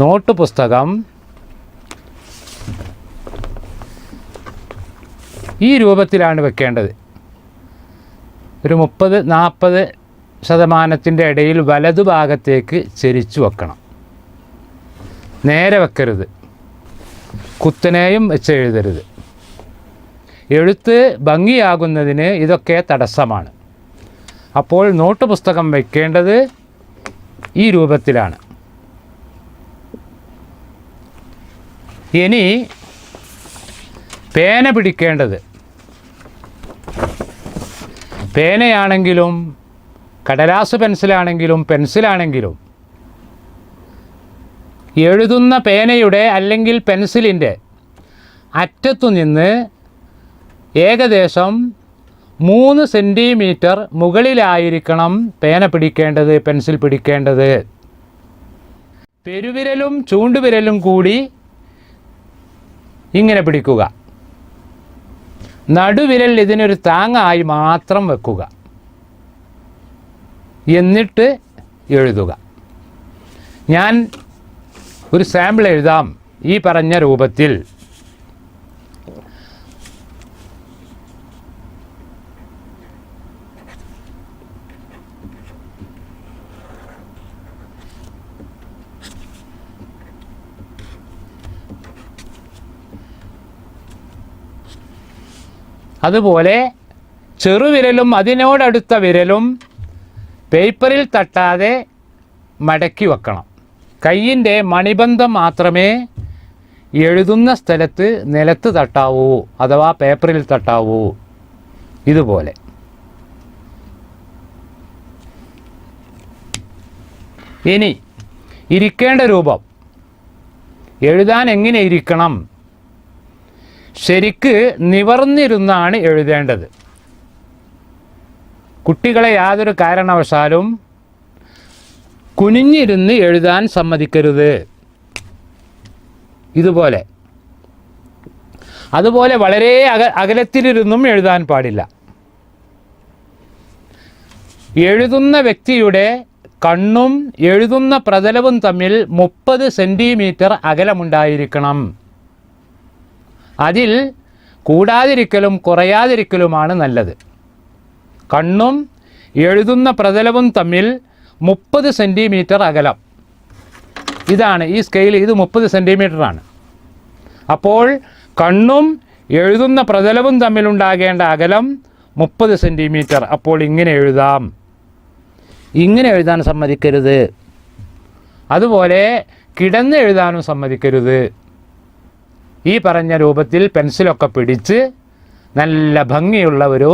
Not പുസ്തകം ഈ രൂപത്തിലാണ് വെക്കേണ്ടത്. ഒരു 30-40% ഇടയിൽ വലതുഭാഗത്തേക്ക് ചെരിച്ചു വെക്കണം. നേരെ വെക്കരുത്, കുത്തനെയും വെച്ച് എഴുതരുത്. എഴുത്ത് ഭംഗിയാകുന്നതിന് ഇതൊക്കെ തടസ്സമാണ്. അപ്പോൾ നോട്ട് പുസ്തകം വയ്ക്കേണ്ടത് ഈ രൂപത്തിലാണ്. ഇനി പേന പിടിക്കേണ്ടത്, പേനയാണെങ്കിലും കടലാസ് പെൻസിലാണെങ്കിലും പെൻസിലാണെങ്കിലും എഴുതുന്ന പേനയുടെ അല്ലെങ്കിൽ പെൻസിലിൻ്റെ അറ്റത്തു നിന്ന് ഏകദേശം 3 സെൻറ്റിമീറ്റർ മുകളിലായിരിക്കണം പേന പിടിക്കേണ്ടത്, പെൻസിൽ പിടിക്കേണ്ടത്. പെരുവിരലും ചൂണ്ടുവിരലും കൂടി ഇങ്ങനെ പിടിക്കുക. നടുവിരൽ ഇതിനൊരു താങ്ങായി മാത്രം വെക്കുക. എന്നിട്ട് എഴുതുക. ഞാൻ ഒരു സാമ്പിൾ എഴുതാം ഈ പറഞ്ഞ രൂപത്തിൽ. അതുപോലെ ചെറുവിരലും അതിനോടടുത്ത വിരലും പേപ്പറിൽ തട്ടാതെ മടക്കി വെക്കണം. കയ്യിൻ്റെ മണിബന്ധം മാത്രമേ എഴുതുന്ന സ്ഥലത്ത് നിലത്ത് തട്ടാവൂ, അഥവാ പേപ്പറിൽ തട്ടാവൂ. ഇതുപോലെ ഇനി ഇരിക്കേണ്ട രൂപം, എഴുതാൻ എങ്ങനെ ഇരിക്കണം? ശരിക്ക് നിവർന്നിരുന്നാണ് എഴുതേണ്ടത്. കുട്ടികളെ യാതൊരു കാരണവശാലും കുനിഞ്ഞിരുന്ന് എഴുതാൻ സമ്മതിക്കരുത്. ഇതുപോലെ. അതുപോലെ വളരെ അകലത്തിലിരുന്നും എഴുതാൻ പാടില്ല. എഴുതുന്ന വ്യക്തിയുടെ കണ്ണും എഴുതുന്ന പ്രതലവും തമ്മിൽ 30 സെൻറ്റിമീറ്റർ അകലമുണ്ടായിരിക്കണം. അതിൽ കൂടാതിരിക്കലും കുറയാതിരിക്കലുമാണ് നല്ലത്. കണ്ണും എഴുതുന്ന പ്രതലവും തമ്മിൽ 30 സെൻറ്റിമീറ്റർ അകലം. ഇതാണ് ഈ സ്കെയിൽ, ഇത് 30 സെൻറ്റിമീറ്ററാണ്. അപ്പോൾ കണ്ണും എഴുതുന്ന പ്രതലവും തമ്മിലുണ്ടാകേണ്ട അകലം 30 സെൻറ്റിമീറ്റർ. അപ്പോൾ ഇങ്ങനെ എഴുതാം. ഇങ്ങനെ എഴുതാൻ സമ്മതിക്കരുത്. അതുപോലെ കിടന്ന് എഴുതാനും സമ്മതിക്കരുത്. ഈ പറഞ്ഞ രൂപത്തിൽ പെൻസിലൊക്കെ പിടിച്ച് നല്ല ഭംഗിയുള്ള ഒരു